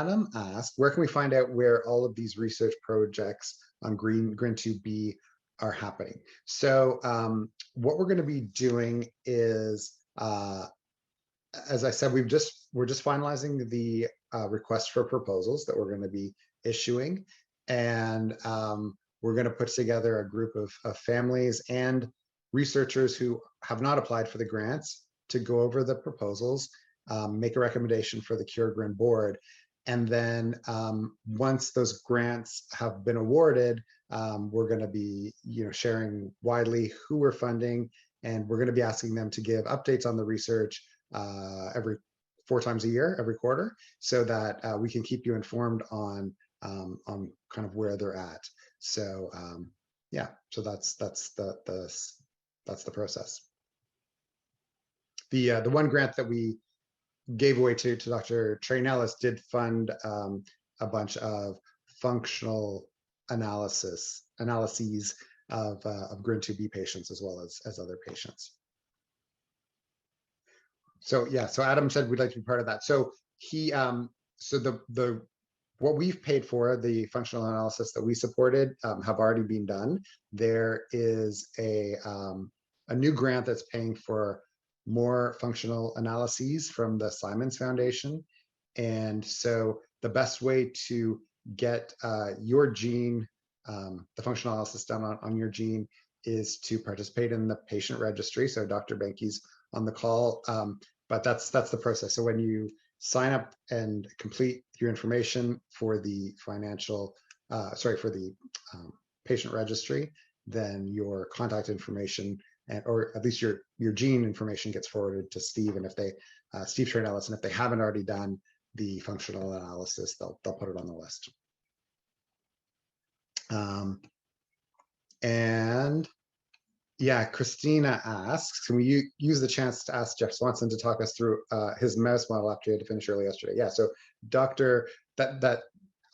Adam asked, where can we find out where all of these research projects on GRIN2B are happening? So what we're going to be doing is, as I said, we're just finalizing the request for proposals that we're going to be issuing, and we're going to put together a group of families and researchers who have not applied for the grants to go over the proposals, make a recommendation for the CureGrin board, and then once those grants have been awarded, we're going to be sharing widely who we're funding, and we're going to be asking them to give updates on the research every 4 times a year, every quarter, so that we can keep you informed on kind of where they're at. So yeah, so that's the process. The one grant that we gave away to Dr. Trey Nellis did fund a bunch of functional analyses of GRIN2B patients as well as other patients. So yeah, so Adam said we'd like to be part of that. So he, so the what we've paid for, the functional analysis that we supported, have already been done. There is a new grant that's paying for more functional analyses from the Simons Foundation. And so the best way to get your gene, the functional analysis done on your gene, is to participate in the patient registry. So Dr. Benke's on the call, but that's the process. So when you sign up and complete your information for the patient registry, then your contact information or at least your gene information gets forwarded to Steve, and if they Steve Trey-Nellis, and if they haven't already done the functional analysis, they'll put it on the list. And yeah, Christina asks, can we use the chance to ask Jeff Swanson to talk us through his mouse model after he had to finish early yesterday? Yeah, so Dr.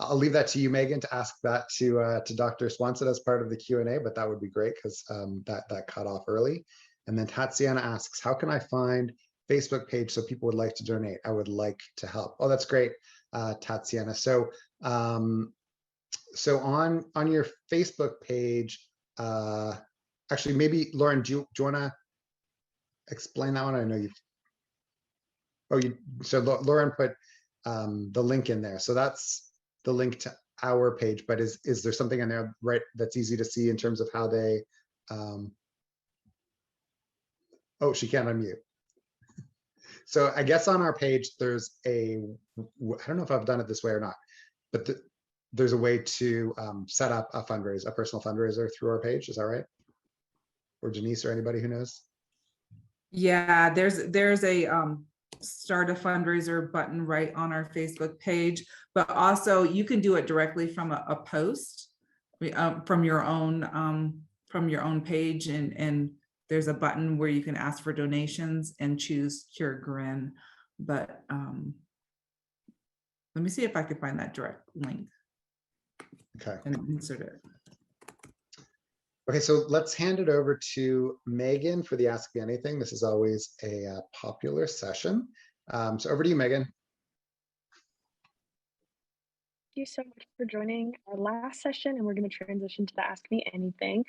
I'll leave that to you, Megan, to ask that to Dr. Swanson as part of the Q&A, but that would be great because that cut off early. And then Tatiana asks, how can I find Facebook page so people would like to donate? I would like to help. Oh, that's great, Tatiana. So so on your Facebook page, actually, maybe Lauren, do you want to explain that one? I know so Lauren put the link in there. So that's the link to our page, but is there something in there, right, that's easy to see in terms of how they, oh, she can't unmute. So I guess on our page, there's I don't know if I've done it this way or not, but there's a way to set up a personal fundraiser through our page. Is that right? Or Denise or anybody who knows? Yeah, there's a start a fundraiser button right on our Facebook page, but also you can do it directly from a post from your own page, and there's a button where you can ask for donations and choose CureGrin. But let me see if I can find that direct link. Okay. And insert it. Okay, so let's hand it over to Megan for the Ask Me Anything. This is always a popular session. So over to you, Megan. Thank you so much for joining our last session, and we're going to transition to the Ask Me Anything.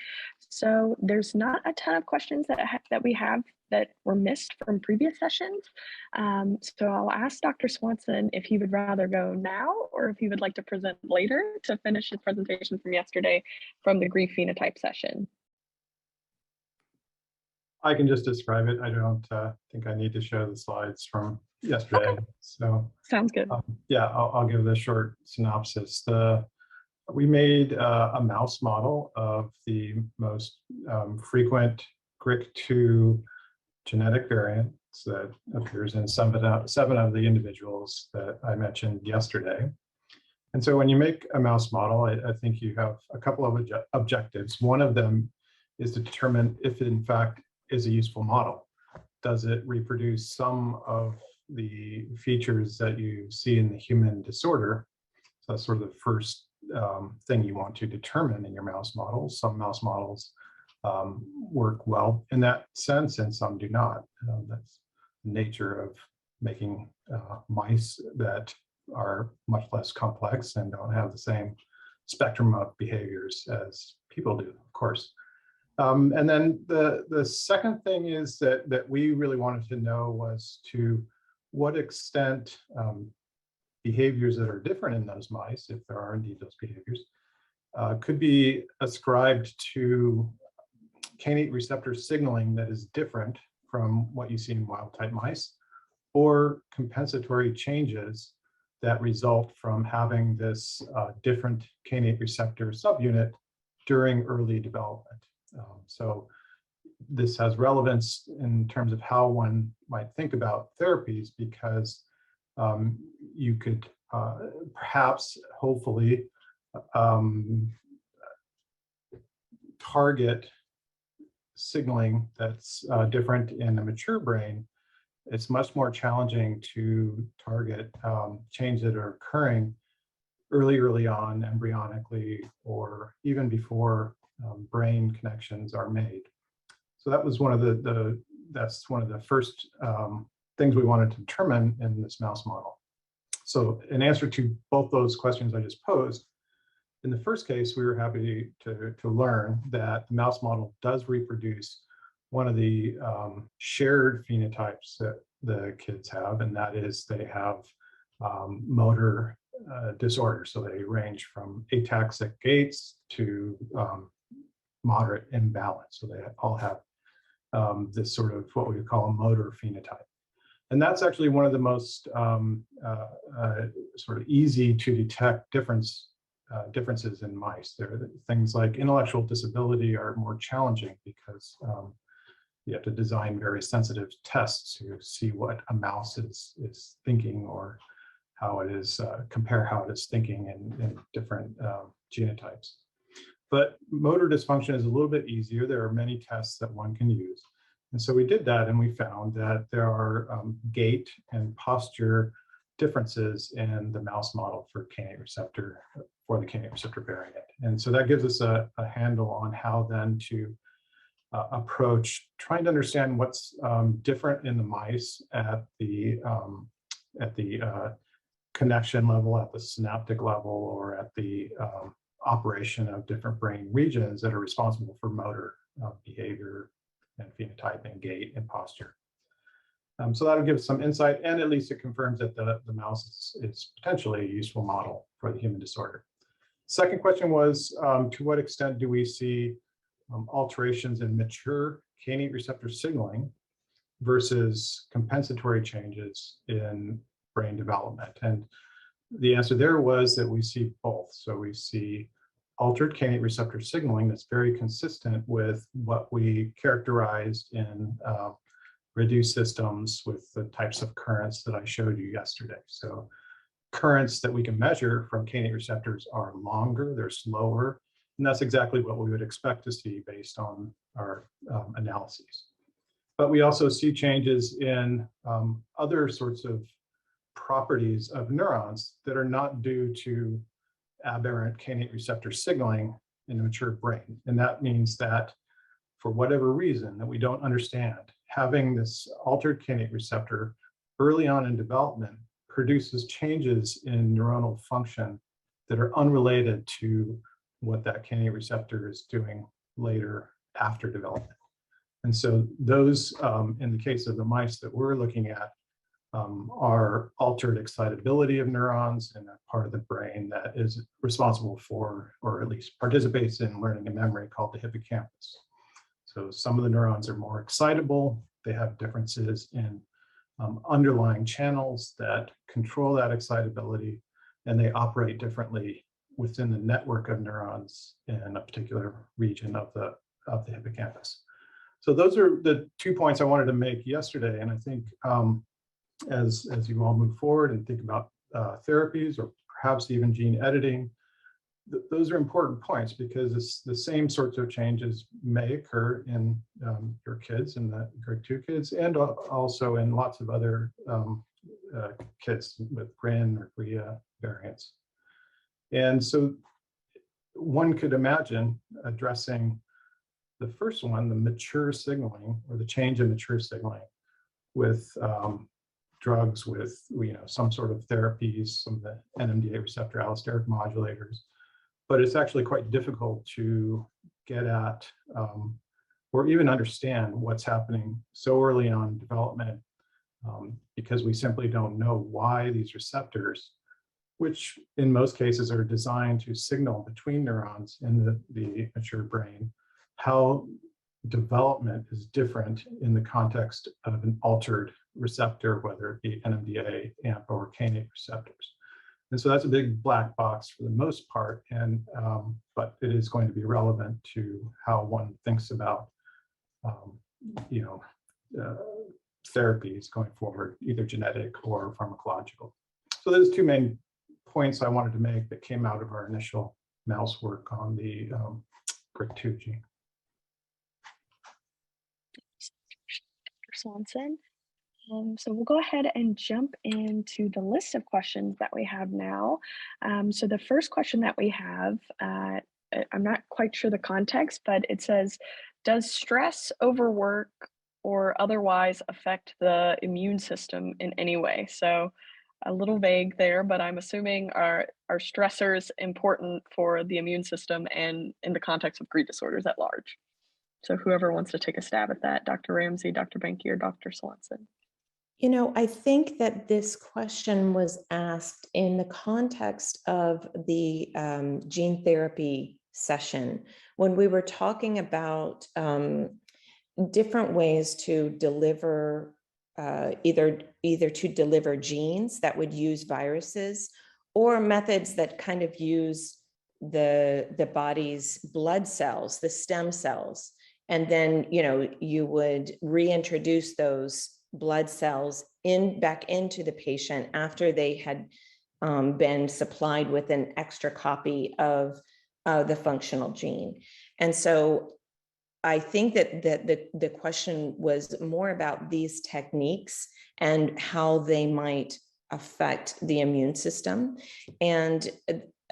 So there's not a ton of questions that we have that were missed from previous sessions. So I'll ask Dr. Swanson if he would rather go now or if he would like to present later to finish his presentation from yesterday from the grief phenotype session. I can just describe it. I don't think I need to show the slides from yesterday. Okay. So sounds good. Yeah, I'll give the short synopsis. We made a mouse model of the most frequent GRIC2 genetic variants that appears in 7 of the individuals that I mentioned yesterday. And so when you make a mouse model, I think you have a couple of objectives. One of them is to determine if it in fact is a useful model. Does it reproduce some of the features that you see in the human disorder? So that's sort of the first thing you want to determine in your mouse models. Some mouse models work well in that sense, and some do not. That's the nature of making mice that are much less complex and don't have the same spectrum of behaviors as people do, of course. And then the second thing is that we really wanted to know was to what extent behaviors that are different in those mice, if there are indeed those behaviors, could be ascribed to kainate receptor signaling that is different from what you see in wild-type mice, or compensatory changes that result from having this different kainate receptor subunit during early development. So this has relevance in terms of how one might think about therapies, because you could perhaps, hopefully, target signaling that's different in a mature brain. It's much more challenging to target changes that are occurring early on, embryonically, or even before brain connections are made. So that was one of that's one of the first things we wanted to determine in this mouse model. So in answer to both those questions I just posed, in the first case, we were happy to learn that the mouse model does reproduce one of the shared phenotypes that the kids have, and that is they have motor disorders. So they range from ataxic gaits to moderate imbalance. So they all have this sort of what we would call a motor phenotype. And that's actually one of the most sort of easy to detect differences in mice. There are things like intellectual disability are more challenging because you have to design very sensitive tests to see what a mouse is thinking, or how it is, compare how it is thinking in different genotypes. But motor dysfunction is a little bit easier. There are many tests that one can use. And so we did that, and we found that there are gait and posture differences in the mouse model for kainate receptor, for the kainate receptor variant. And so that gives us a handle on how then to approach trying to understand what's different in the mice at the connection level, at the synaptic level, or at the operation of different brain regions that are responsible for motor behavior and phenotype and gait and posture. So that'll give us some insight, and at least it confirms that the mouse is potentially a useful model for the human disorder. Second question was, to what extent do we see alterations in mature kainate receptor signaling versus compensatory changes in brain development? And the answer there was that we see both. So we see altered kainate receptor signaling that's very consistent with what we characterized in reduced systems with the types of currents that I showed you yesterday. So currents that we can measure from kainate receptors are longer, they're slower, and that's exactly what we would expect to see based on our analyses. But we also see changes in other sorts of properties of neurons that are not due to aberrant kainate receptor signaling in a mature brain. And that means that for whatever reason that we don't understand, having this altered kainate receptor early on in development produces changes in neuronal function that are unrelated to what that kainate receptor is doing later after development. And so those, in the case of the mice that we're looking at, are altered excitability of neurons in a part of the brain that is responsible for, or at least participates in, learning and memory, called the hippocampus. So some of the neurons are more excitable. They have differences in underlying channels that control that excitability, and they operate differently within the network of neurons in a particular region of the hippocampus. So those are the 2 points I wanted to make yesterday, and I think as you all move forward and think about therapies, or perhaps even gene editing, those are important points, because it's the same sorts of changes may occur in your kids, and the grade 2 kids, and also in lots of other kids with GRIN or GRIA variants. And so one could imagine addressing the first one, the mature signaling, or the change in mature signaling, with drugs with, some sort of therapies, some of the NMDA receptor allosteric modulators, but it's actually quite difficult to get at or even understand what's happening so early on in development, because we simply don't know why these receptors, which in most cases are designed to signal between neurons in the mature brain, how development is different in the context of an altered receptor, whether it be NMDA, AMPA, or kainate receptors. And so that's a big black box for the most part, and but it is going to be relevant to how one thinks about therapies going forward, either genetic or pharmacological. So there's two main points I wanted to make that came out of our initial mouse work on the GRIC2 gene. Swanson. So we'll go ahead and jump into the list of questions that we have now. So the first question that we have, I'm not quite sure the context, but it says, does stress, overwork, or otherwise affect the immune system in any way? So a little vague there, but I'm assuming are stressors important for the immune system and in the context of grief disorders at large? So whoever wants to take a stab at that, Dr. Ramsey, Dr. Benke, or Dr. Swanson. I think that this question was asked in the context of the gene therapy session, when we were talking about different ways to deliver, either to deliver genes that would use viruses, or methods that kind of use the body's blood cells, the stem cells. And then, you would reintroduce those blood cells back into the patient after they had been supplied with an extra copy of the functional gene. And so I think that the question was more about these techniques and how they might affect the immune system. And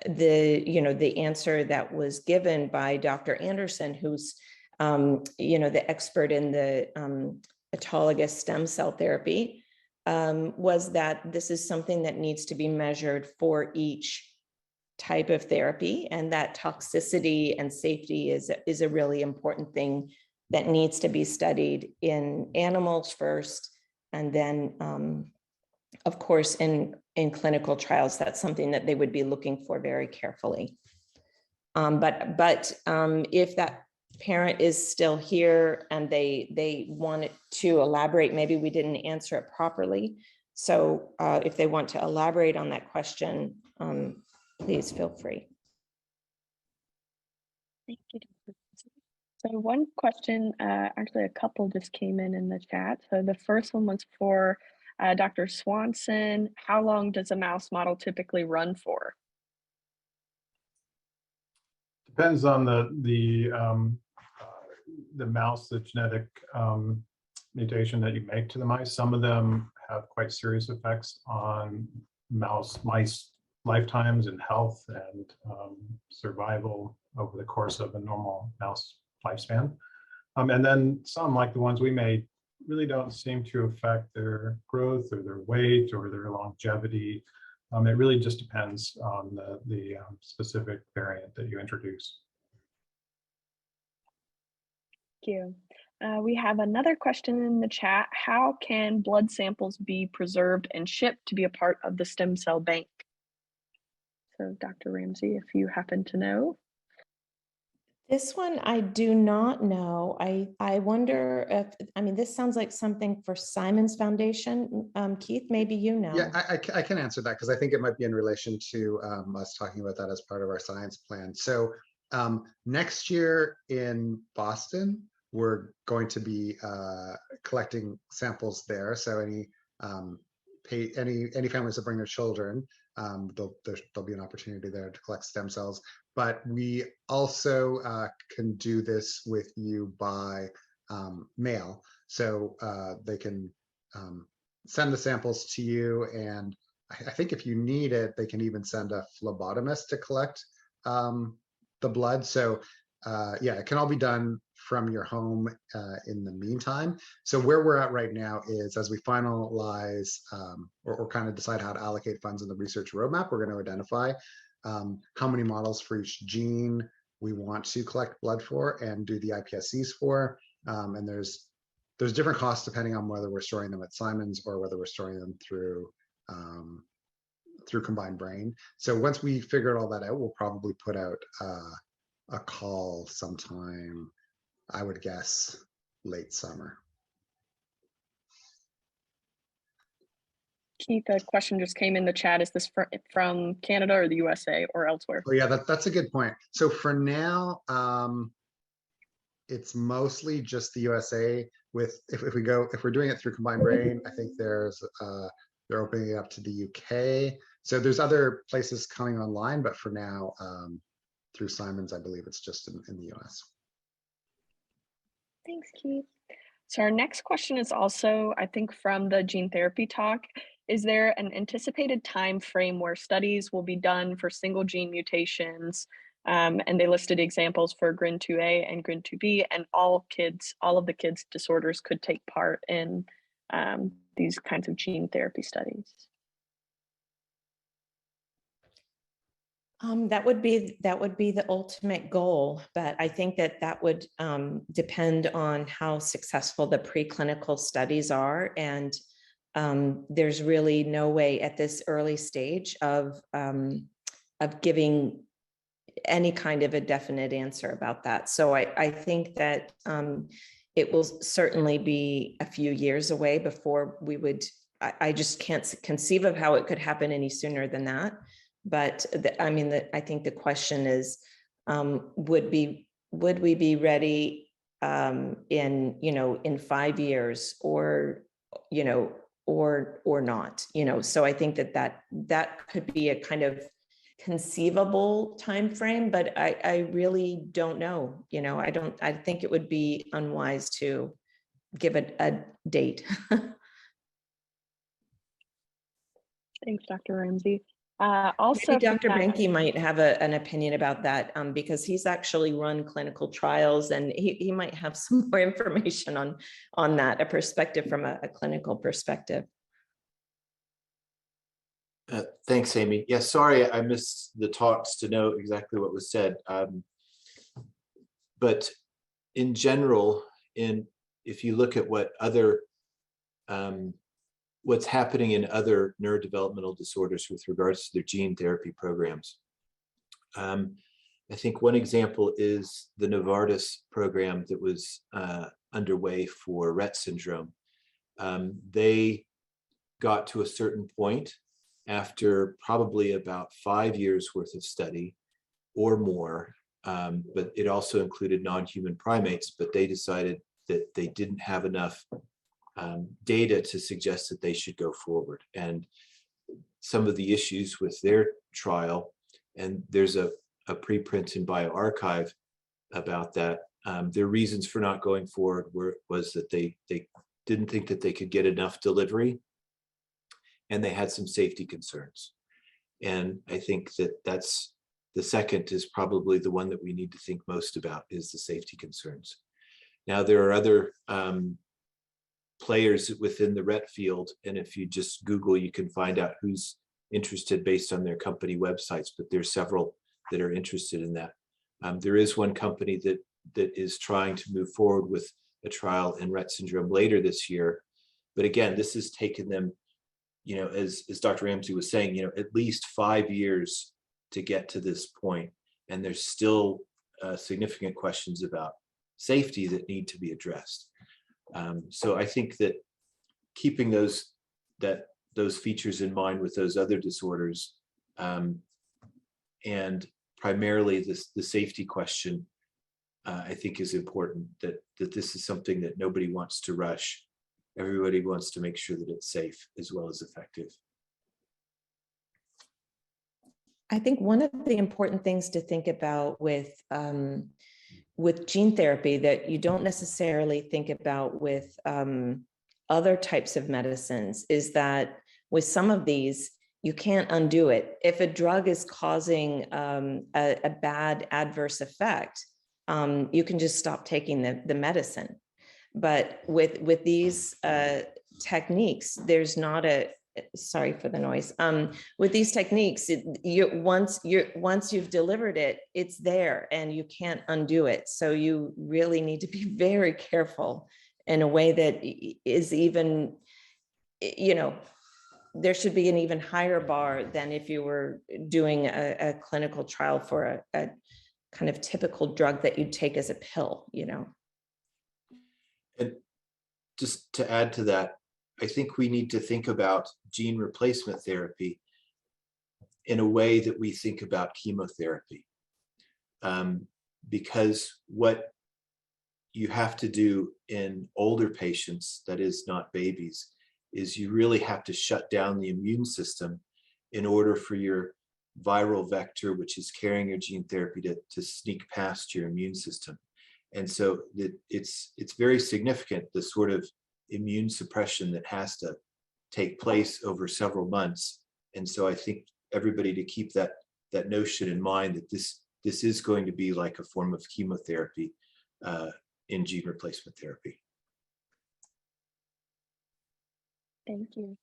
the answer that was given by Dr. Anderson, who's the expert in the autologous stem cell therapy, was that this is something that needs to be measured for each type of therapy, and that toxicity and safety is a really important thing that needs to be studied in animals first, and then of course in clinical trials. That's something that they would be looking for very carefully. But if that parent is still here and they wanted to elaborate, maybe we didn't answer it properly. So if they want to elaborate on that question, please feel free. Thank you. So one question, actually a couple just came in the chat. So the first one was for Dr. Swanson. How long does a mouse model typically run for? Depends on the mouse, the genetic mutation that you make to the mice. Some of them have quite serious effects on mice lifetimes and health and survival over the course of a normal mouse lifespan. And then some, like the ones we made, really don't seem to affect their growth or their weight or their longevity. It really just depends on the specific variant that you introduce. Thank you. We have another question in the chat. How can blood samples be preserved and shipped to be a part of the stem cell bank? So Dr. Ramsey, if you happen to know. This one I do not know. I wonder if, this sounds like something for Simon's Foundation. Keith, maybe you know. Yeah, I can answer that because I think it might be in relation to us talking about that as part of our science plan. So next year in Boston, we're going to be collecting samples there. So any families that bring their children, there'll be an opportunity there to collect stem cells. But we also can do this with you by mail. So they can send the samples to you, and I think if you need it, they can even send a phlebotomist to collect the blood. So yeah, it can all be done from your home in the meantime. So where we're at right now is as we finalize or kind of decide how to allocate funds in the research roadmap, we're going to identify how many models for each gene we want to collect blood for and do the iPSCs for. And there's different costs depending on whether we're storing them at Simon's or whether we're storing them through Combined Brain. So once we figure all that out, we'll probably put out a call sometime, I would guess, late summer. Keith, a question just came in the chat. Is this from Canada or the USA or elsewhere? Oh yeah, that's a good point. So for now, it's mostly just the USA. With if we're doing it through Combined Brain, I think they're opening it up to the UK. So there's other places coming online, but for now, through Simon's, I believe it's just in the US. Thanks, Keith. So our next question is also, I think, from the gene therapy talk. Is there an anticipated time frame where studies will be done for single gene mutations? And they listed examples for GRIN2A and GRIN2B, and all of the kids' disorders could take part in these kinds of gene therapy studies. That would be the ultimate goal, but I think that would depend on how successful the preclinical studies are, and there's really no way at this early stage of giving any kind of a definite answer about that. So I think that it will certainly be a few years away before we would. I just can't conceive of how it could happen any sooner than that. But I think the question is, would we be ready in 5 years or not? So I think that could be a kind of conceivable time frame, but I really don't know. I think it would be unwise to give it a date. Thanks, Dr. Ramsey. Also, maybe Dr. Benke might have an opinion about that because he's actually run clinical trials, and he might have some more information on that, a perspective from a clinical perspective. Thanks, Amy. Yeah, sorry, I missed the talks to know exactly what was said. But in general, if you look at what other what's happening in other neurodevelopmental disorders with regards to their gene therapy programs. I think one example is the Novartis program that was underway for Rett syndrome. They got to a certain point after probably about 5 years worth of study or more, but it also included non-human primates, but they decided that they didn't have enough data to suggest that they should go forward. And some of the issues with their trial, and there's a preprint in bioRxiv about that, their reasons for not going forward was that they didn't think that they could get enough delivery, and they had some safety concerns. And I think that's the second is probably the one that we need to think most about, is the safety concerns. Now, there are other players within the Rett field, and if you just Google, you can find out who's interested based on their company websites, but there's several that are interested in that. There is one company that is trying to move forward with a trial in Rett syndrome later this year. But again, this has taken them, as Dr. Ramsey was saying, at least 5 years to get to this point. And there's still significant questions about safety that need to be addressed. So I think that keeping those features in mind with those other disorders, and primarily the safety question, I think is important, that this is something that nobody wants to rush. Everybody wants to make sure that it's safe as well as effective. I think one of the important things to think about with gene therapy that you don't necessarily think about with other types of medicines is that with some of these, you can't undo it. If a drug is causing a bad adverse effect, you can just stop taking the medicine. But with these techniques, there's not a, sorry for the noise. With these techniques, once you've delivered it, it's there and you can't undo it. So you really need to be very careful in a way that is even, there should be an even higher bar than if you were doing a clinical trial for a kind of typical drug that you'd take as a pill, And just to add to that, I think we need to think about gene replacement therapy in a way that we think about chemotherapy. Because what you have to do in older patients, that is not babies, is you really have to shut down the immune system in order for your viral vector, which is carrying your gene therapy, to sneak past your immune system. And so it's very significant, the sort of immune suppression that has to take place over several months. And so I think everybody to keep that notion in mind, that this is going to be like a form of chemotherapy in gene replacement therapy. Thank you.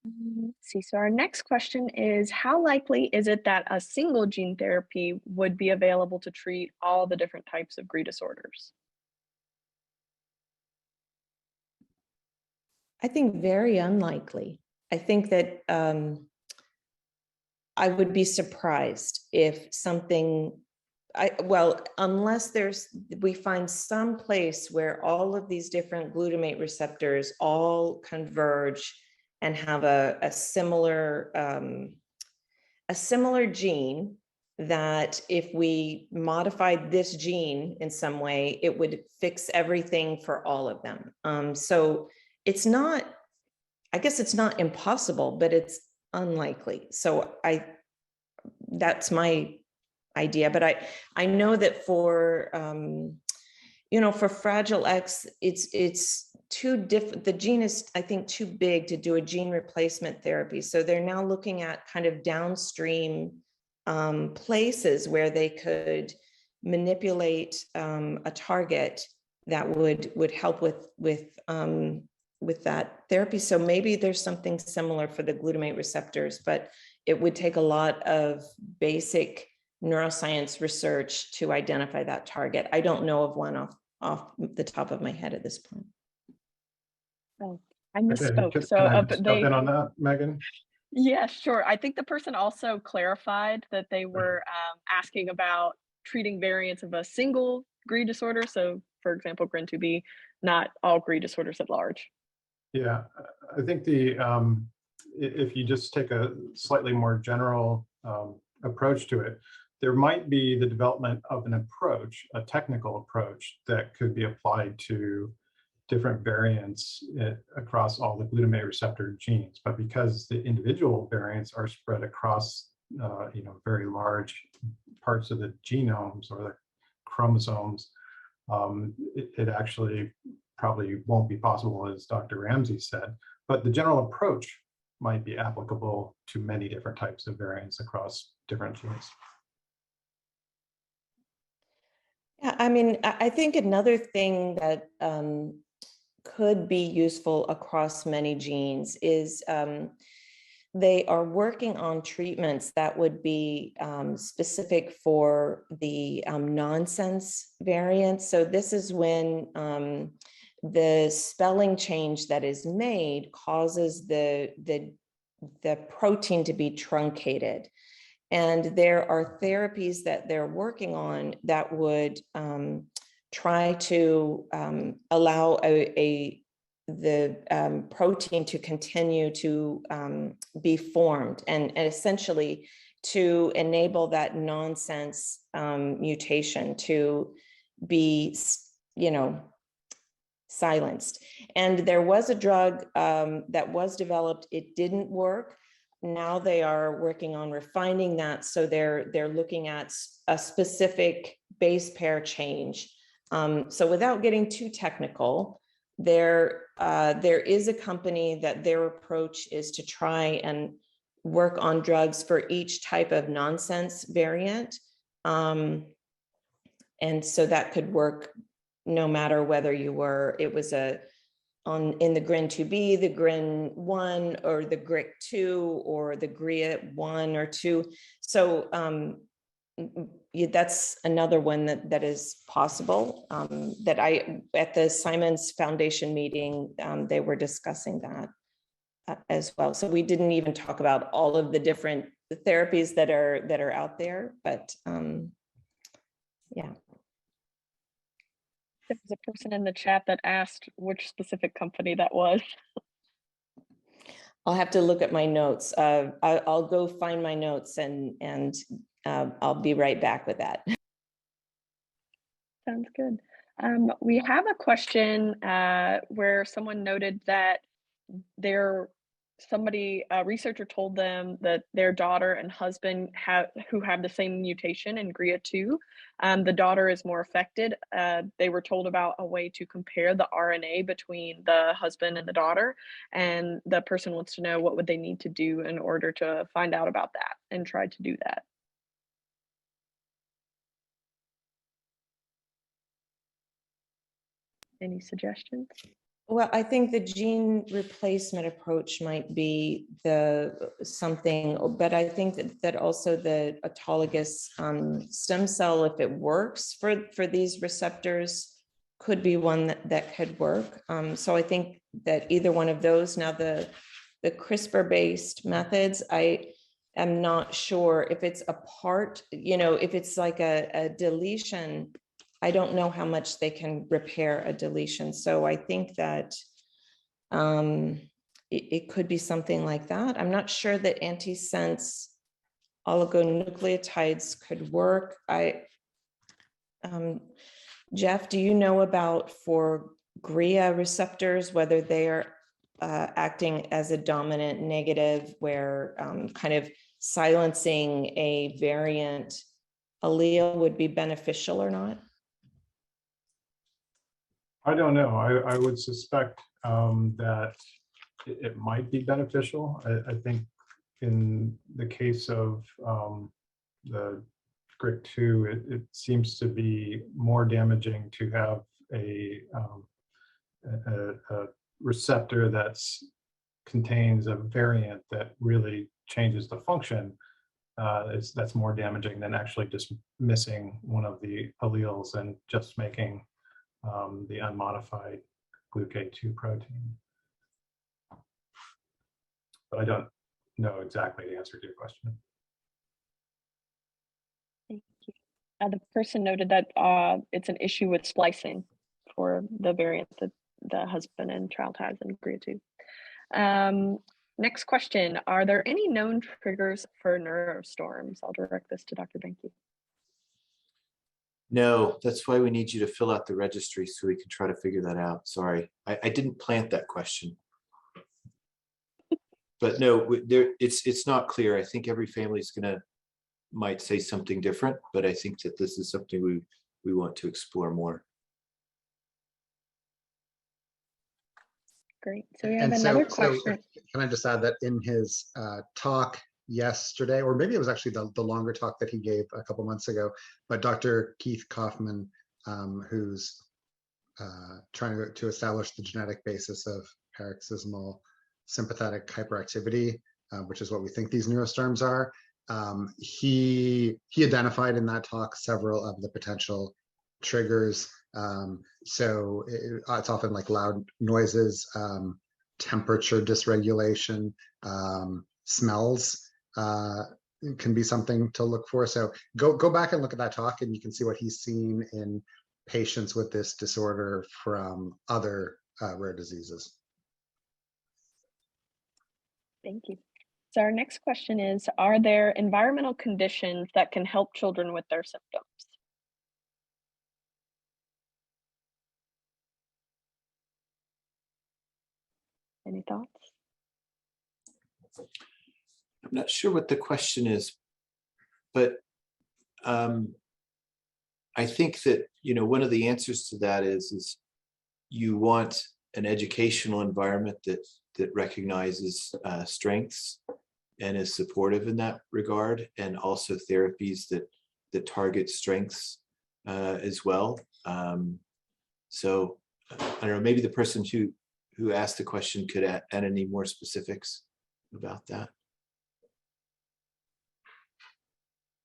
Let's see. So our next question is, how likely is it that a single gene therapy would be available to treat all the different types of GRI disorders? I think very unlikely. I think that I would be surprised if something, unless we find some place where all of these different glutamate receptors all converge and have a similar gene, that if we modified this gene in some way, it would fix everything for all of them. So it's not, I guess it's not impossible, but it's unlikely. So that's my idea. But I know that for for Fragile X, it's too different. The gene is, I think, too big to do a gene replacement therapy. So they're now looking at kind of downstream places where they could manipulate a target that would help with that therapy. So maybe there's something similar for the glutamate receptors, but it would take a lot of basic neuroscience research to identify that target. I don't know of one off the top of my head at this point. Oh, I misspoke. Can I just jump in on that, Megan? Yeah, sure. I think the person also clarified that they were asking about treating variants of a single GRI disorder. So, for example, GRIN2B, not all GRI disorders at large. Yeah, I think if you just take a slightly more general approach to it, there might be the development of an approach, a technical approach that could be applied to different variants across all the glutamate receptor genes. But because the individual variants are spread across very large parts of the genomes or the chromosomes, it actually probably won't be possible, as Dr. Ramsey said. But the general approach might be applicable to many different types of variants across different genes. Yeah, I mean, I think another thing that could be useful across many genes is they are working on treatments that would be specific for the nonsense variant. So this is when the spelling change that is made causes the protein to be truncated. And there are therapies that they're working on that would try to allow the protein to continue to be formed and essentially to enable that nonsense mutation to be, silenced. And there was a drug that was developed. It didn't work. Now they are working on refining that. So they're looking at a specific base pair change. So without getting too technical, there is a company that their approach is to try and work on drugs for each type of nonsense variant. And so that could work no matter whether it was in the GRIN2B, the GRIN1, or the GRIC2, or the GRIA1 or 2. So that's another one that is possible. That at the Simons Foundation meeting, they were discussing that as well. So we didn't even talk about all of the different therapies that are out there, but yeah. There was a person in the chat that asked which specific company that was. I'll have to look at my notes. I'll go find my notes and I'll be right back with that. Sounds good. We have a question where someone noted that a researcher told them that their daughter and husband who have the same mutation in GRIA2, the daughter is more affected. They were told about a way to compare the RNA between the husband and the daughter, and the person wants to know what would they need to do in order to find out about that and try to do that. Any suggestions? Well, I think the gene replacement approach might be something, but I think that also the autologous stem cell, if it works for these receptors, could be one that could work. So I think that either one of those. Now the CRISPR-based methods, I am not sure if it's a part, if it's like a deletion, I don't know how much they can repair a deletion. So I think that it could be something like that. I'm not sure that antisense oligonucleotides could work. Jeff, do you know about for GRIA receptors, whether they are acting as a dominant negative, where kind of silencing a variant allele would be beneficial or not? I don't know. I would suspect that it might be beneficial. I think in the case of the GRIC2, it seems to be more damaging to have a receptor that contains a variant that really changes the function. That's more damaging than actually just missing one of the alleles and just making the unmodified glucate2 protein. But I don't know exactly the answer to your question. Thank you. The person noted that it's an issue with splicing for the variant that the husband and child has in GRIA2. Next question, are there any known triggers for neurostorms? I'll direct this to Dr. Benke. No, that's why we need you to fill out the registry so we can try to figure that out. Sorry, I didn't plant that question. But no, it's not clear. I think every family is might say something different, but I think that this is something we want to explore more. Great. So we have another question. Can I just add that in his talk yesterday, or maybe it was actually the longer talk that he gave a couple months ago, but Dr. Keith Kaufman, who's trying to establish the genetic basis of paroxysmal sympathetic hyperactivity, which is what we think these neurostorms are. He identified in that talk several of the potential triggers. So it's often like loud noises, temperature dysregulation, smells can be something to look for. So go back and look at that talk, and you can see what he's seen in patients with this disorder from other rare diseases. Thank you. So our next question is, are there environmental conditions that can help children with their symptoms? Any thoughts? I'm not sure what the question is, but I think that, one of the answers to that is you want an educational environment that recognizes strengths and is supportive in that regard, and also therapies that target strengths as well. So I don't know, maybe the person who asked the question could add any more specifics about that.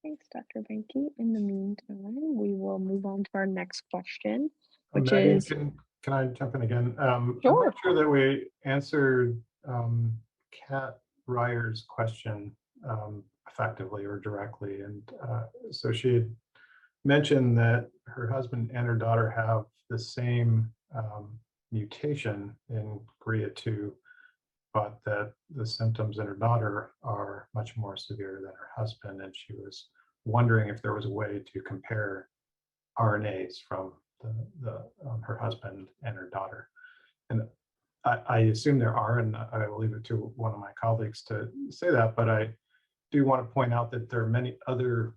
Thanks, Dr. Benke. In the meantime, we will move on to our next question, which Megan, is, can I jump in again? I'm Sure. not sure that we answered Kat Ryer's question effectively or directly. And so she had mentioned that her husband and her daughter have the same mutation in GRIA2, but that the symptoms in her daughter are much more severe than her husband. And she was wondering if there was a way to compare RNAs from her husband and her daughter. And I assume there are, and I will leave it to one of my colleagues to say that, but I do want to point out that there are many other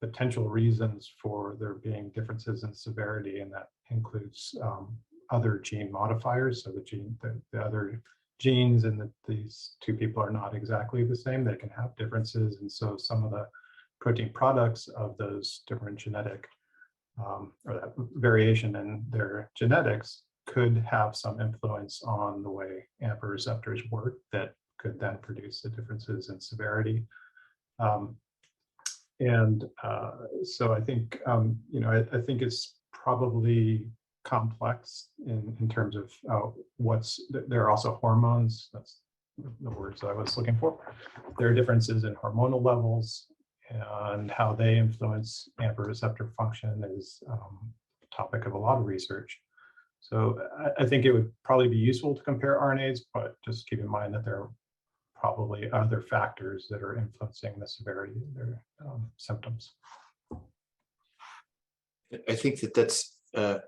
potential reasons for there being differences in severity, and that includes other gene modifiers. So the other genes in these two people are not exactly the same. They can have differences, and so some of the protein products of those different genetic or that variation in their genetics could have some influence on the way AMPA receptors work that could then produce the differences in severity. So I think, I think it's probably complex in terms of there are also hormones, that's the words I was looking for. There are differences in hormonal levels, and how they influence AMPA receptor function is a topic of a lot of research. So I think it would probably be useful to compare RNAs, but just keep in mind that there are probably other factors that are influencing the severity of their symptoms. I think that's an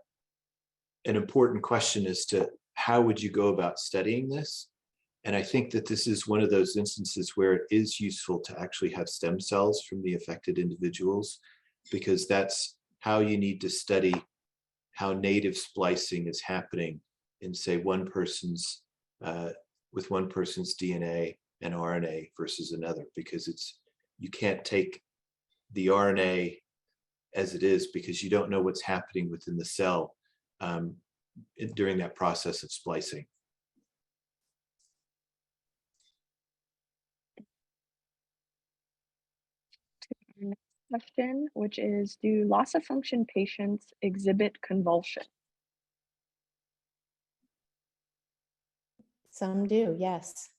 important question as to how would you go about studying this? And I think that this is one of those instances where it is useful to actually have stem cells from the affected individuals, because that's how you need to study how native splicing is happening in, say, with one person's DNA and RNA versus another, because you can't take the RNA as it is, because you don't know what's happening within the cell during that process of splicing. next question, which is, do loss of function patients exhibit convulsion? Some do, yes.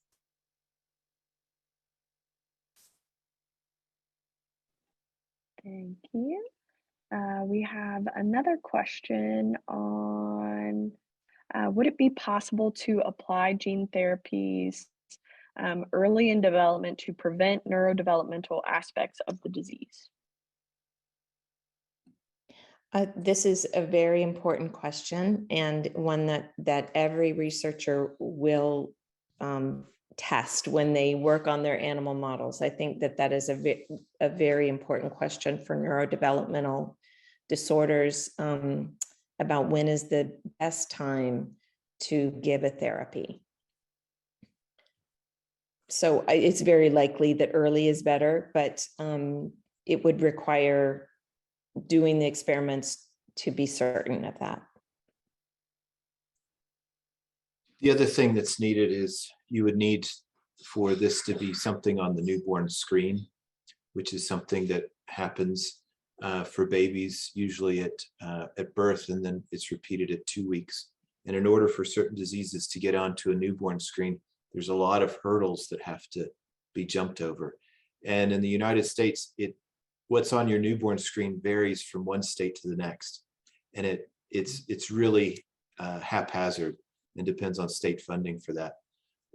Thank you. We have another question on, would it be possible to apply gene therapies early in development to prevent neurodevelopmental aspects of the disease? This is a very important question, and one that every researcher will test when they work on their animal models. I think that is a very important question for neurodevelopmental disorders, about when is the best time to give a therapy. So it's very likely that early is better, but it would require doing the experiments to be certain of that. The other thing that's needed is you would need for this to be something on the newborn screen, which is something that happens for babies usually at birth, and then it's repeated at 2 weeks. And in order for certain diseases to get onto a newborn screen, there's a lot of hurdles that have to be jumped over. And in the United States, what's on your newborn screen varies from one state to the next. And it's really haphazard and depends on state funding for that.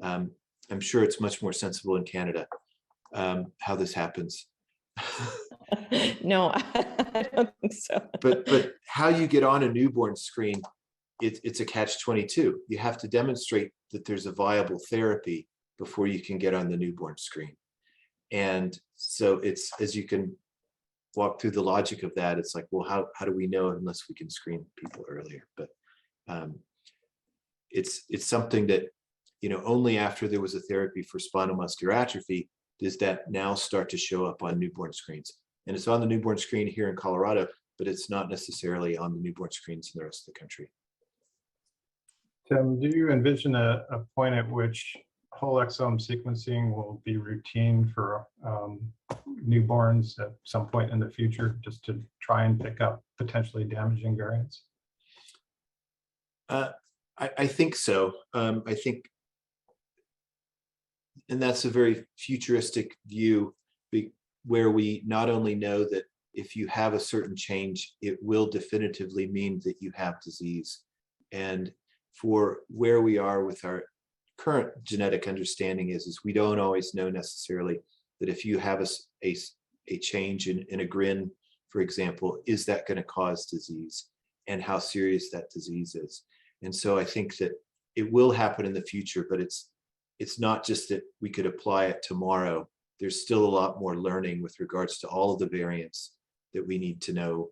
I'm sure it's much more sensible in Canada how this happens. No, I don't think so. But how you get on a newborn screen, it's a catch-22. You have to demonstrate that there's a viable therapy before you can get on the newborn screen. And so it's, as you can walk through the logic of that, it's like, well, how do we know unless we can screen people earlier? But it's something that, only after there was a therapy for spinal muscular atrophy does that now start to show up on newborn screens. And it's on the newborn screen here in Colorado, but it's not necessarily on the newborn screens in the rest of the country. Tim, do you envision a point at which whole exome sequencing will be routine for newborns at some point in the future, just to try and pick up potentially damaging variants? I think so. I think, and that's a very futuristic view, where we not only know that if you have a certain change, it will definitively mean that you have disease. And for where we are with our current genetic understanding is we don't always know necessarily that if you have a change in a grin, for example, is that going to cause disease, and how serious that disease is. And so I think that it will happen in the future, but it's not just that we could apply it tomorrow. There's still a lot more learning with regards to all of the variants that we need to know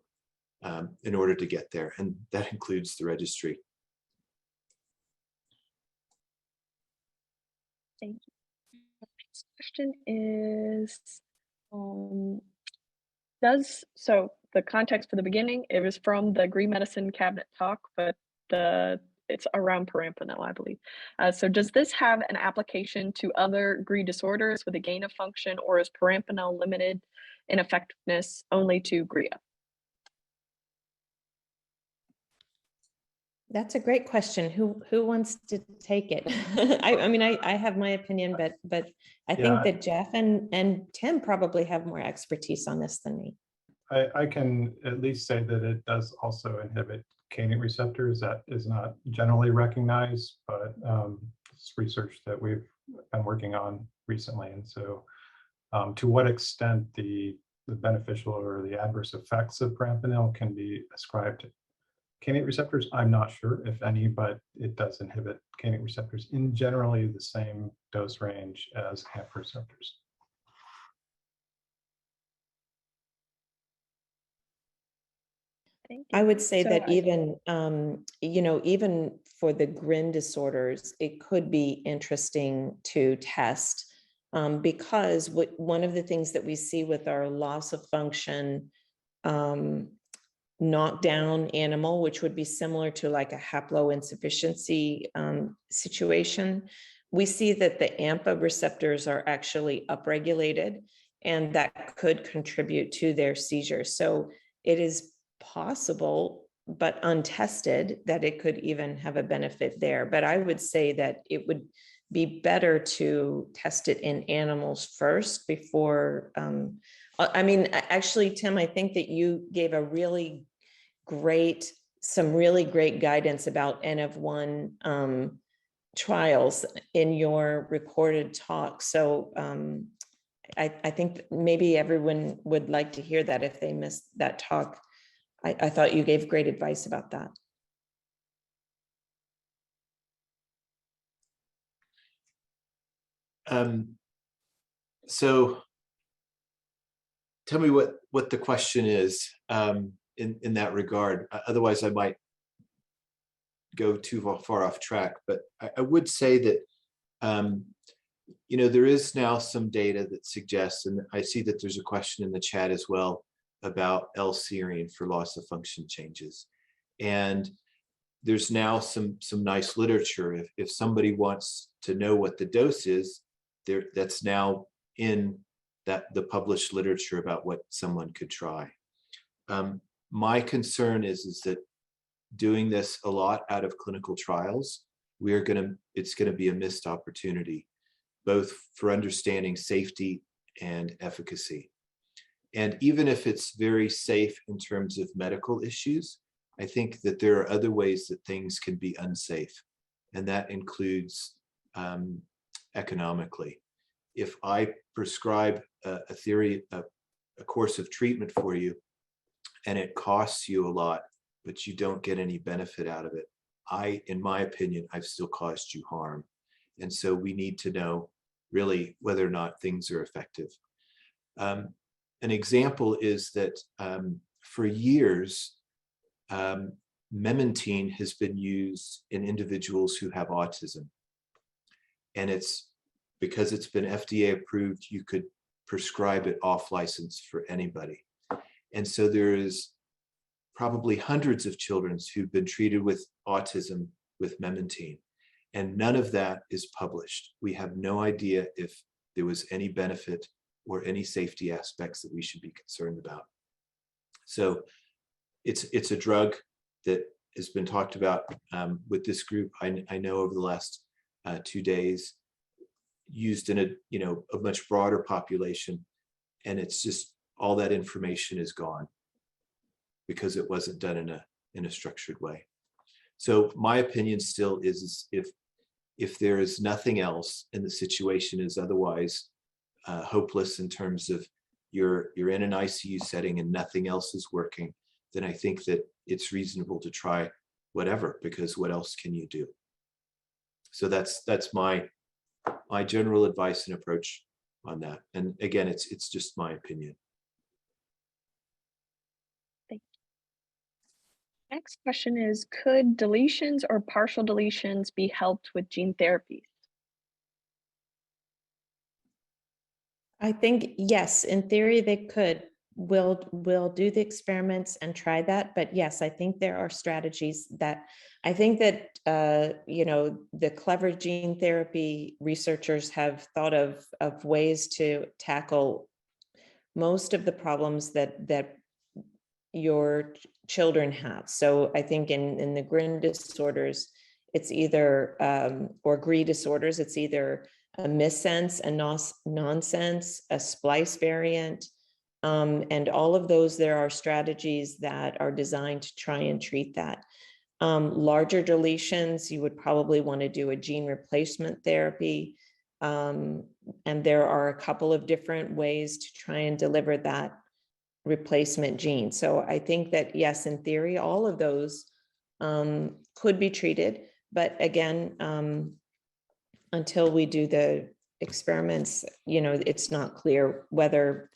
in order to get there. And that includes the registry. Thank you. Next question is, so the context for the beginning, it was from the GRI Medicine Cabinet talk, but it's around perampanel, I believe. So does this have an application to other GRI disorders with a gain of function, or is perampanel limited in effectiveness only to GRIA? That's a great question. Who wants to take it? I mean, I have my opinion, but I think that Jeff and Tim probably have more expertise on this than me. I can at least say that it does also inhibit kainic receptors. That is not generally recognized, but it's research that we've been working on recently. And so to what extent the beneficial or the adverse effects of perampanel can be ascribed to kainic receptors, I'm not sure, if any, but it does inhibit kainic receptors in generally the same dose range as AMP receptors. I would say that even, even for the GRIN disorders, it could be interesting to test because one of the things that we see with our loss of function knockdown animal, which would be similar to like a haploinsufficiency situation, we see that the AMPA receptors are actually upregulated, and that could contribute to their seizures. So it is possible, but untested, that it could even have a benefit there. But I would say that it would be better to test it in animals first before. I mean, actually, Tim, I think that you gave some really great guidance about N of 1 trials in your recorded talk. So I think maybe everyone would like to hear that if they missed that talk. I thought you gave great advice about that. So tell me what the question is in that regard. Otherwise, I might go too far off track. But I would say that there is now some data that suggests, and I see that there's a question in the chat as well about L-serine for loss of function changes. And there's now some nice literature. If somebody wants to know what the dose is, that's now in the published literature about what someone could try. My concern is that doing this a lot out of clinical trials, it's gonna be a missed opportunity, both for understanding safety and efficacy. And even if it's very safe in terms of medical issues, I think that there are other ways that things can be unsafe, and that includes economically. If I prescribe a course of treatment for you, and it costs you a lot, but you don't get any benefit out of it, in my opinion, I've still caused you harm. And so we need to know really whether or not things are effective. An example is that for years, memantine has been used in individuals who have autism. And because it's been FDA approved, you could prescribe it off license for anybody. And so there is probably hundreds of children who've been treated with autism with memantine, and none of that is published. We have no idea if there was any benefit or any safety aspects that we should be concerned about. So it's a drug that has been talked about with this group. I know over the last 2 days, used in a much broader population, and it's just all that information is gone because it wasn't done in a structured way. So my opinion still is if there is nothing else and the situation is otherwise hopeless in terms of you're in an ICU setting and nothing else is working, then I think that it's reasonable to try whatever, because what else can you do? So that's my general advice and approach on that. And again, it's just my opinion. Thank you. Next question is, could deletions or partial deletions be helped with gene therapies? I think, yes, in theory, they could. We'll do the experiments and try that. But yes, I think there are strategies that I think that, the clever gene therapy researchers have thought of ways to tackle most of the problems that your children have. So I think in the GRIN disorders, it's either, or GRI disorders, it's either a missense, a nonsense, a splice variant, and all of those, there are strategies that are designed to try and treat that. Larger deletions, you would probably want to do a gene replacement therapy. And there are a couple of different ways to try and deliver that replacement gene. So I think that, yes, in theory, all of those could be treated. But again, until we do the experiments, it's not clear whether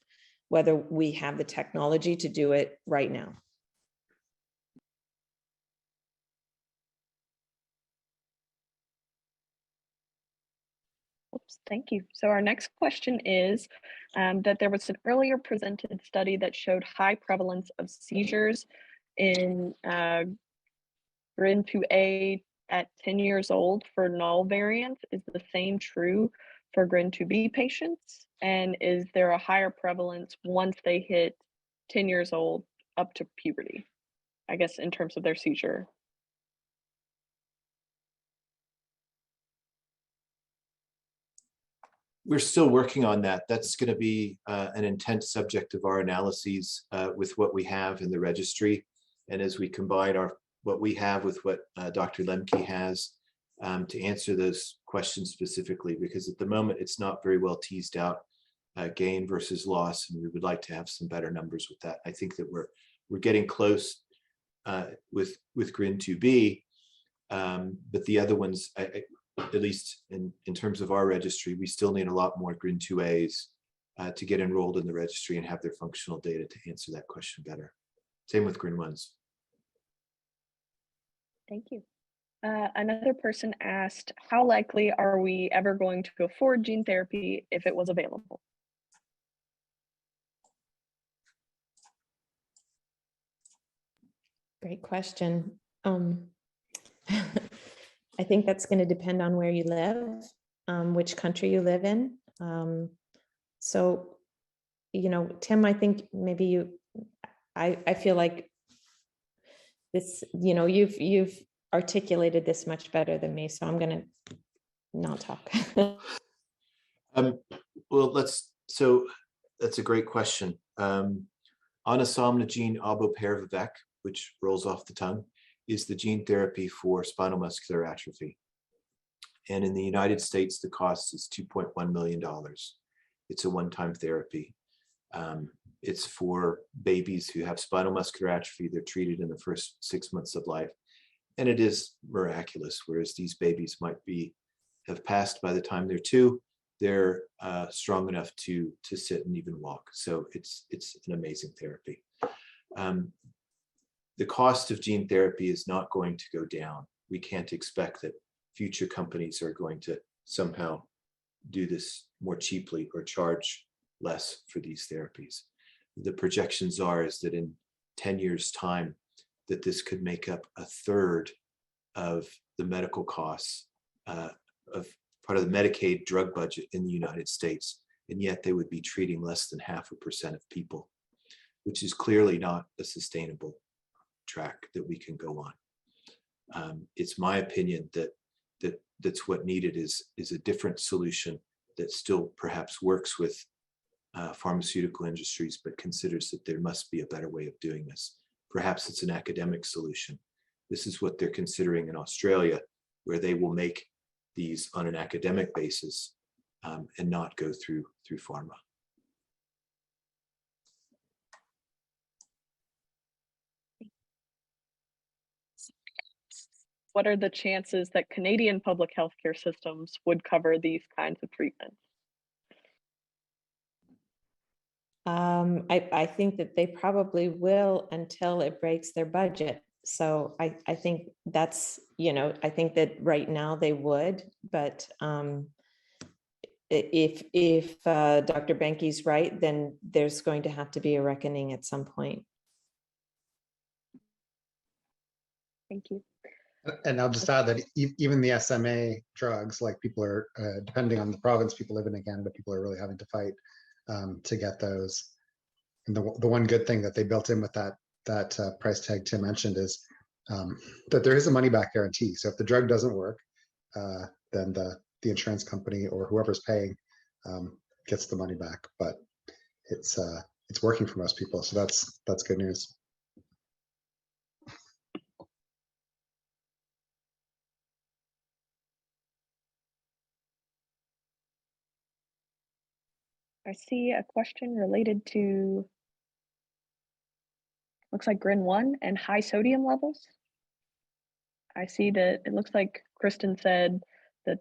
we have the technology to do it right now. Oops, thank you. So our next question is that there was an earlier presented study that showed high prevalence of seizures in GRIN 2A at 10 years old for null variant. Is the same true for GRIN 2B patients? And is there a higher prevalence once they hit 10 years old up to puberty, I guess, in terms of their seizure? We're still working on that. That's going to be an intense subject of our analyses with what we have in the registry. And as we combine what we have with what Dr. Lemke has to answer those questions specifically, because at the moment it's not very well teased out, gain versus loss, and we would like to have some better numbers with that. I think that we're getting close with GRIN 2B, but the other ones, at least in terms of our registry, we still need a lot more GRIN 2As to get enrolled in the registry and have their functional data to answer that question better. Same with GRIN 1s. Thank you. Another person asked, how likely are we ever going to afford gene therapy if it was available? Great question. I think that's going to depend on where you live, which country you live in. So, Tim, I think maybe I feel like this, you've articulated this much better than me, so I'm going to not talk. So that's a great question. Onasamnogene aboparvovec, which rolls off the tongue, is the gene therapy for spinal muscular atrophy. And in the United States, the cost is $2.1 million. It's a one-time therapy. It's for babies who have spinal muscular atrophy. They're treated in the first 6 months of life. And it is miraculous, whereas these babies might have passed by the time they're 2. They're strong enough to sit and even walk. So it's an amazing therapy. The cost of gene therapy is not going to go down. We can't expect that future companies are going to somehow do this more cheaply or charge less for these therapies. The projections is that in 10 years' time, that this could make up a third of the medical costs of part of the Medicaid drug budget in the United States, and yet they would be treating less than 0.5% of people, which is clearly not a sustainable track that we can go on. It's my opinion that's what needed is a different solution that still perhaps works with pharmaceutical industries, but considers that there must be a better way of doing this. Perhaps it's an academic solution. This is what they're considering in Australia, where they will make these on an academic basis and not go through pharma. What are the chances that Canadian public healthcare systems would cover these kinds of treatments? I think that they probably will until it breaks their budget. So I think that's, I think that right now they would, but if Dr. Benke's right, then there's going to have to be a reckoning at some point. Thank you. And I'll just add that even the SMA drugs, like people are, depending on the province people live in Canada, people are really having to fight to get those. And the one good thing that they built in with that price tag Tim mentioned is that there is a money back guarantee. So if the drug doesn't work, then the insurance company or whoever's paying gets the money back. But it's working for most people, so that's good news. I see a question related to, looks like GRIN 1 and high sodium levels. I see that it looks like Kristen said that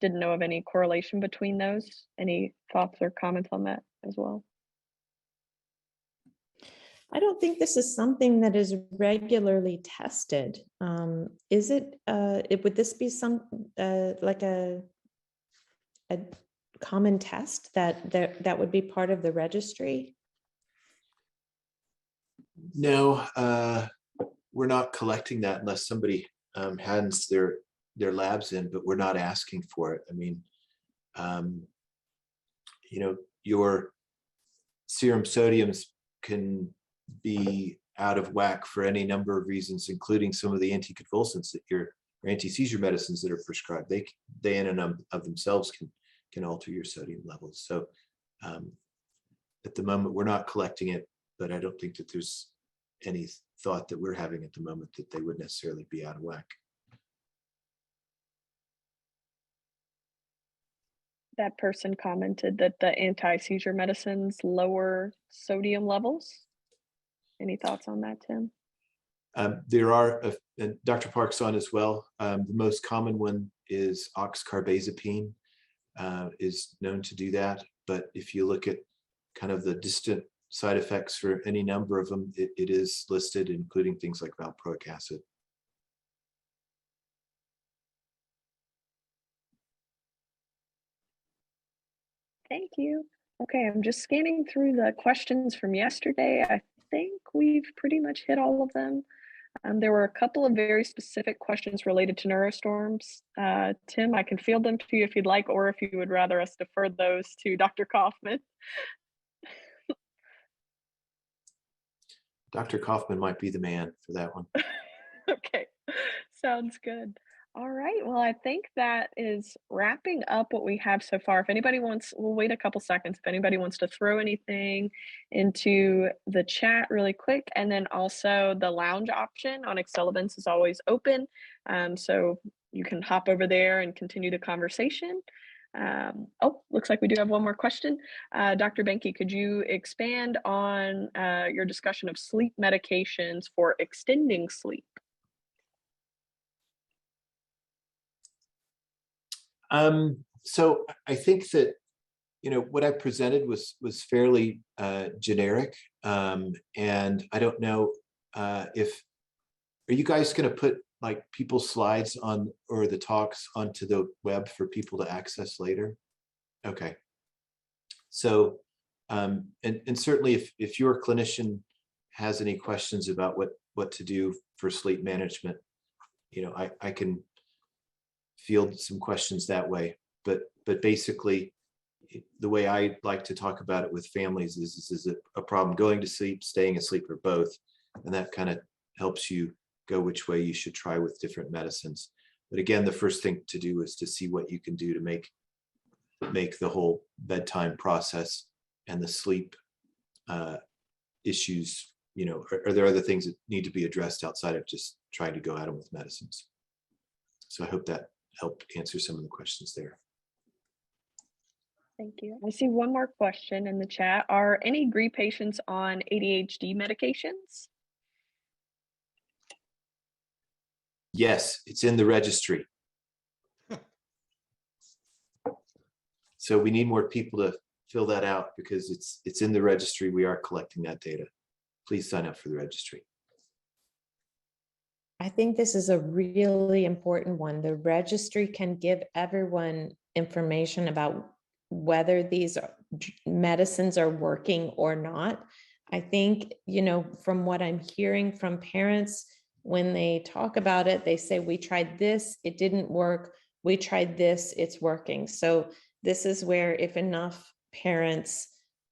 didn't know of any correlation between those. Any thoughts or comments on that as well? I don't think this is something that is regularly tested. Is it, would this be some, like a common test that would be part of the registry? No, we're not collecting that unless somebody hands their labs in, but we're not asking for it. I mean, your serum sodiums can be out of whack for any number of reasons, including some of the anticonvulsants that or anti-seizure medicines that are prescribed. They in and of themselves can alter your sodium levels. So at the moment, we're not collecting it, but I don't think that there's any thought that we're having at the moment that they would necessarily be out of whack. That person commented that the anti-seizure medicines lower sodium levels. Any thoughts on that, Tim? There are, and Dr. Park's on as well. The most common one is oxcarbazepine, is known to do that. But if you look at kind of the distant side effects for any number of them, it is listed, including things like valproic acid. Thank you. Okay, I'm just scanning through the questions from yesterday. I think we've pretty much hit all of them. There were a couple of very specific questions related to neurostorms. Tim, I can field them to you if you'd like, or if you would rather us defer those to Dr. Kaufman. Dr. Kaufman might be the man for that one. Okay, sounds good. All right, well, I think that is wrapping up what we have so far. If anybody wants, we'll wait a couple seconds. If anybody wants to throw anything into the chat really quick, and then also the lounge option on Excel events is always open. So you can hop over there and continue the conversation. Oh, looks like we do have one more question. Dr. Benke, could you expand on your discussion of sleep medications for extending sleep? So I think that, what I presented was fairly generic. And I don't know are you guys going to put like people's slides on or the talks onto the web for people to access later? Okay. So, and certainly if your clinician has any questions about what what to do for sleep management, I can field some questions that way. But basically, the way I like to talk about it with families is a problem going to sleep, staying asleep, or both, and that kind of helps you go which way you should try with different medicines. But again, the first thing to do is to see what you can do to make the whole bedtime process and the sleep issues, are there other things that need to be addressed outside of just trying to go at them with medicines? So I hope that helped answer some of the questions there. Thank you. I see one more question in the chat. Are any GRI patients on ADHD medications? Yes, it's in the registry. So we need more people to fill that out because it's in the registry. We are collecting that data. Please sign up for the registry. I think this is a really important one. The registry can give everyone information about whether these medicines are working or not. I think, from what I'm hearing from parents, when they talk about it, they say, we tried this, it didn't work. We tried this, it's working. So this is where, if enough parents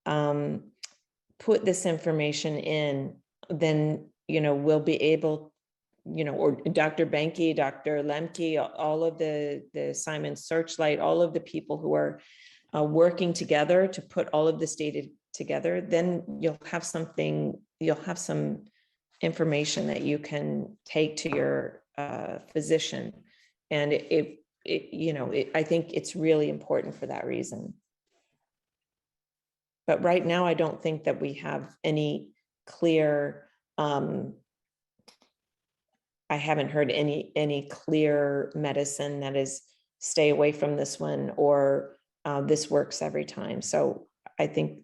put this information in, then, we'll be able, or Dr. Benke, Dr. Lemke, all of the Simon Searchlight, all of the people who are working together to put all of this data together, then you'll have some information that you can take to your physician. And I think it's really important for that reason. But right now, I don't think that we have any clear, I haven't heard any clear medicine that is stay away from this one, or this works every time. So I think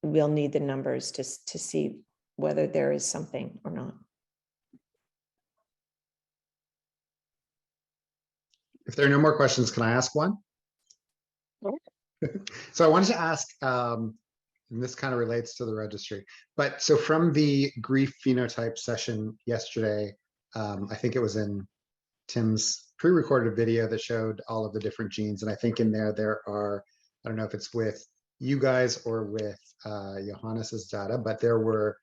we'll need the numbers to see whether there is something or not. If there are no more questions, can I ask one? Sure. So I wanted to ask, and this kind of relates to the registry, but so from the grief phenotype session yesterday, I think it was in Tim's pre-recorded video that showed all of the different genes. And I think in there are, I don't know if it's with you guys or with Johannes's data, but there were,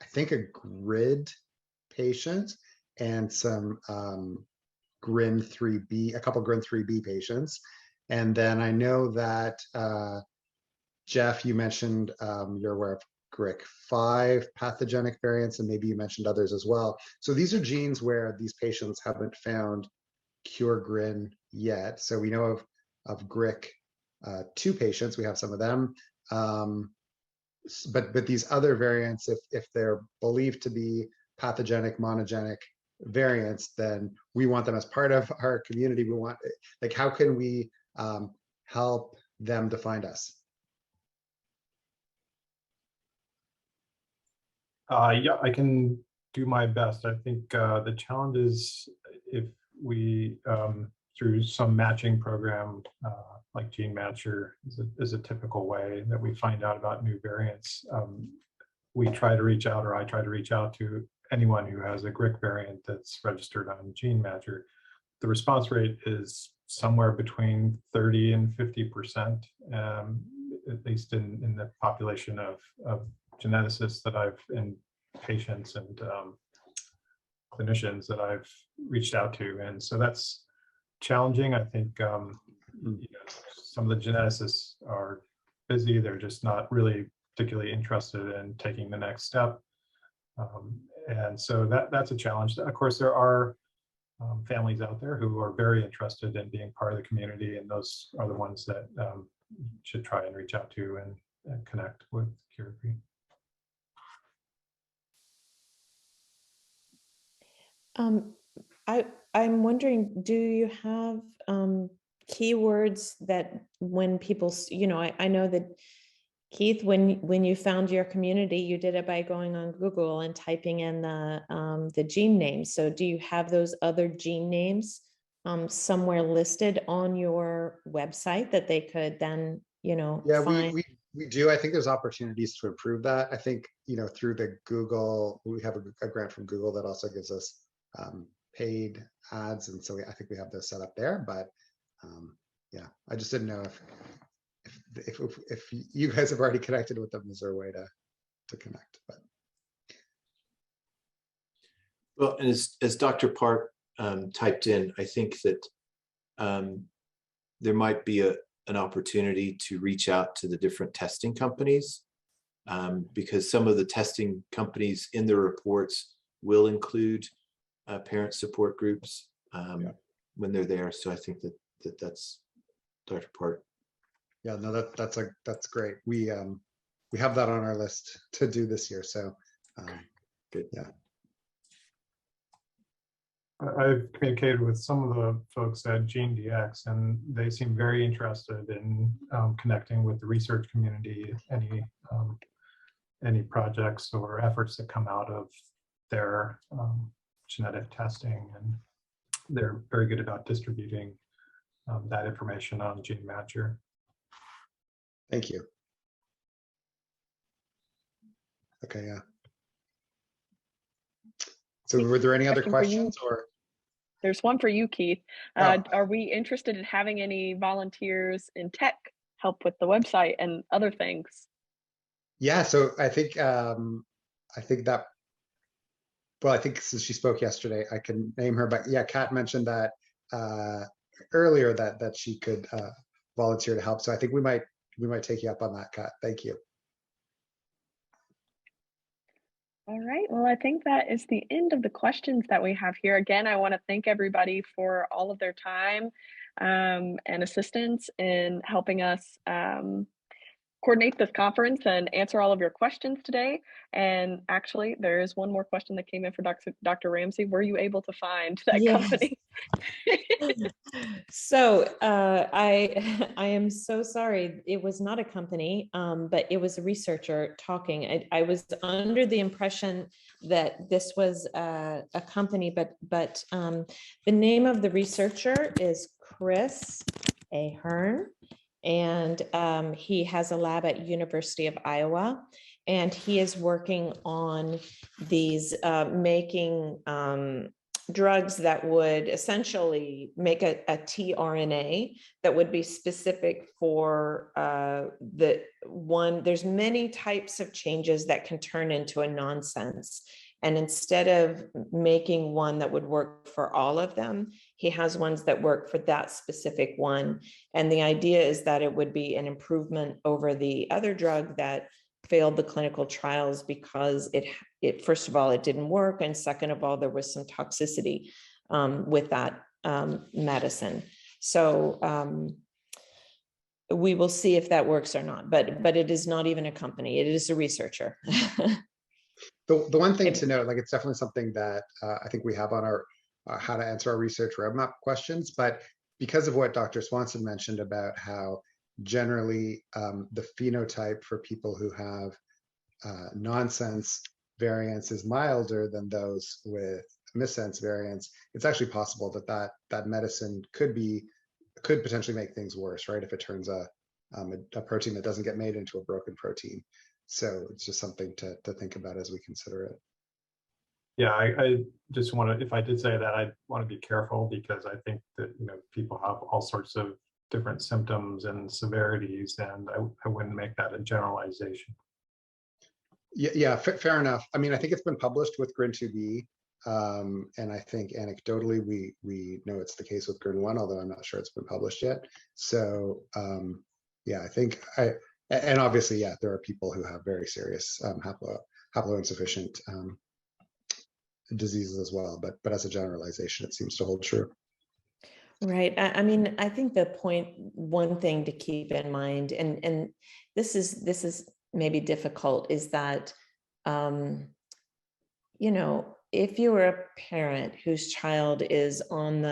I think, a GRID patient and some GRIN 3B, a couple GRIN 3B patients. And then I know that Jeff, you mentioned you're aware of GRIC5 pathogenic variants, and maybe you mentioned others as well. So these are genes where these patients haven't found cure GRIN yet. So we know of GRIC2 patients, we have some of them. But these other variants, if they're believed to be pathogenic, monogenic variants, then we want them as part of our community. We want, like, how can we help them to find us? Yeah, I can do my best. I think the challenge is if we, through some matching program, like Gene Matcher is a typical way that we find out about new variants. We try to reach out, or I try to reach out to anyone who has a GRIC variant that's registered on Gene Matcher. The response rate is somewhere between 30 and 50%, at least in the population of geneticists that and patients and clinicians that I've reached out to. And so that's challenging. I think some of the geneticists are busy. They're just not really particularly interested in taking the next step. And so that's a challenge. Of course, there are families out there who are very interested in being part of the community, and those are the ones that should try and reach out to and connect with CureGRI. I'm wondering, do you have keywords that when people, I know that Keith, when you found your community, you did it by going on Google and typing in the gene names. So do you have those other gene names somewhere listed on your website that they could then, Yeah, find? We do. I think there's opportunities to improve that. I think, through the Google, we have a grant from Google that also gives us paid ads. And so I think we have those set up there, but yeah, I just didn't know if you guys have already connected with them, is there a way to connect? But Well, and as Dr. Park typed in, I think that there might be an opportunity to reach out to the different testing companies, because some of the testing companies in the reports will include parent support groups when they're there. So I think that's Dr. Park. yeah, no, that's great. We have that on our list to do this year. So Good. Yeah. I've communicated with some of the folks at GeneDx, and they seem very interested in connecting with the research community, any projects or efforts that come out of their genetic testing, and they're very good about distributing that information on GeneMatcher. Thank you. Okay, yeah. So were there any other questions or? There's one for you, Keith. Oh. Are we interested in having any volunteers in tech help with the website and other things? Yeah, so I think that, well, I think since she spoke yesterday, I can name her, but yeah, Kat mentioned that earlier that she could volunteer to help. So I think we might take you up on that, Kat. Thank you. All right, well, I think that is the end of the questions that we have here. Again, I want to thank everybody for all of their time and assistance in helping us coordinate this conference and answer all of your questions today. And actually, there is one more question that came in for Dr. Ramsey. Were you able to find that company? So I am so sorry. It was not a company, but it was a researcher talking. I was under the impression that this was a company, but the name of the researcher is Chris Ahern. And he has a lab at University of Iowa, and he is working on these making drugs that would essentially make a tRNA that would be specific for there's many types of changes that can turn into a nonsense. And instead of making one that would work for all of them, he has ones that work for that specific one. And the idea is that it would be an improvement over the other drug that failed the clinical trials because it first of all, it didn't work. And second of all, there was some toxicity with that medicine. So we will see if that works or not, but it is not even a company. It is a researcher. The one thing to note, like it's definitely something that I think we have on our how to answer our research roadmap questions, but because of what Dr. Swanson mentioned about how generally the phenotype for people who have nonsense variants is milder than those with missense variants, it's actually possible that medicine could potentially make things worse, right? If it turns a protein that doesn't get made into a broken protein. So it's just something to think about as we consider it. Yeah, I just want to, if I did say that, I want to be careful because I think that, people have all sorts of different symptoms and severities, and I wouldn't make that a generalization. Yeah, fair enough. I mean, I think it's been published with GRIN2B, and I think anecdotally we know it's the case with GRIN1, although I'm not sure it's been published yet. So yeah, I think and obviously, yeah, there are people who have very serious haploinsufficient diseases as well, but as a generalization, it seems to hold true. Right. I mean, I think one thing to keep in mind, and this is maybe difficult, is that, if you were a parent whose child is on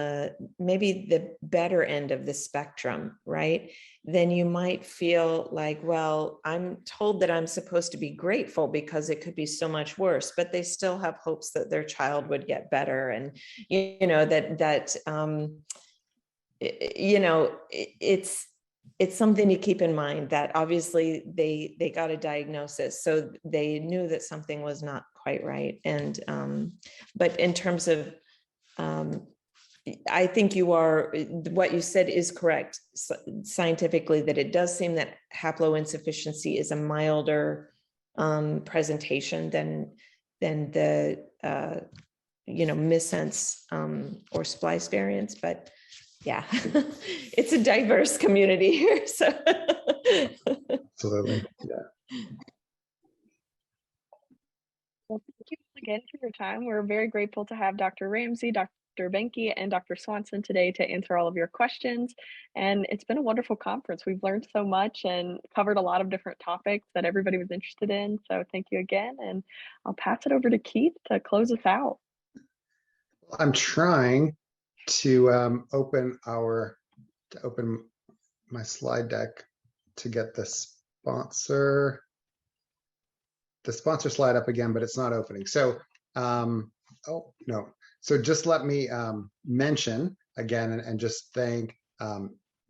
maybe the better end of the spectrum, right, then you might feel like, well, I'm told that I'm supposed to be grateful because it could be so much worse, but they still have hopes that their child would get better. And, it's it's something to keep in mind that obviously they got a diagnosis, so they knew that something was not quite right. And but in terms of I think what you said is correct scientifically, that it does seem that haploinsufficiency is a milder presentation than the missense or splice variants. But yeah, it's a diverse community here. So Absolutely. Yeah. Well, thank you again for your time. We're very grateful to have Dr. Ramsey, Dr. Benke, and Dr. Swanson today to answer all of your questions. And it's been a wonderful conference. We've learned so much and covered a lot of different topics that everybody was interested in. So thank you again. And I'll pass it over to Keith to close us out. I'm trying to open my slide deck to get the sponsor slide up again, but it's not opening. So, oh no. So just let me mention again and just thank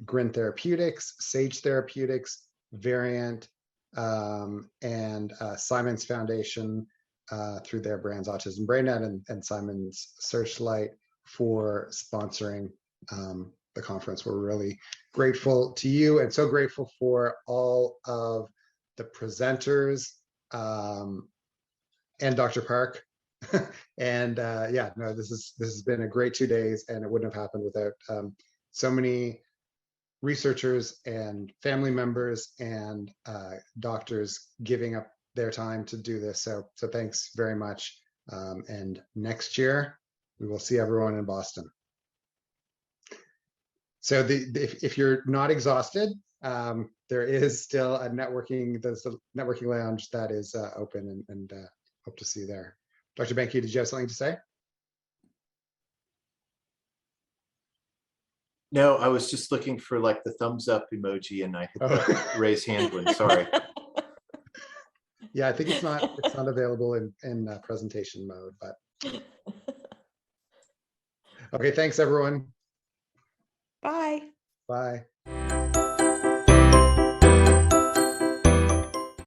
Grin Therapeutics, Sage Therapeutics, Variant, and Simon's Foundation through their brands Autism BrainNet and Simon's Searchlight for sponsoring the conference. We're really grateful to you and so grateful for all of the presenters and Dr. Park. And yeah, no, this has been a great 2 days, and it wouldn't have happened without so many researchers and family members and doctors giving up their time to do this. So thanks very much. And next year we will see everyone in Boston. So if you're not exhausted, there is still there's a networking lounge that is open, and hope to see you there. Dr. Benke, did you have something to say? No, I was just looking for like the thumbs up emoji, and I hit the raise hand one. Sorry. Yeah, I think it's not available in presentation mode, but okay, thanks everyone. bye. Bye.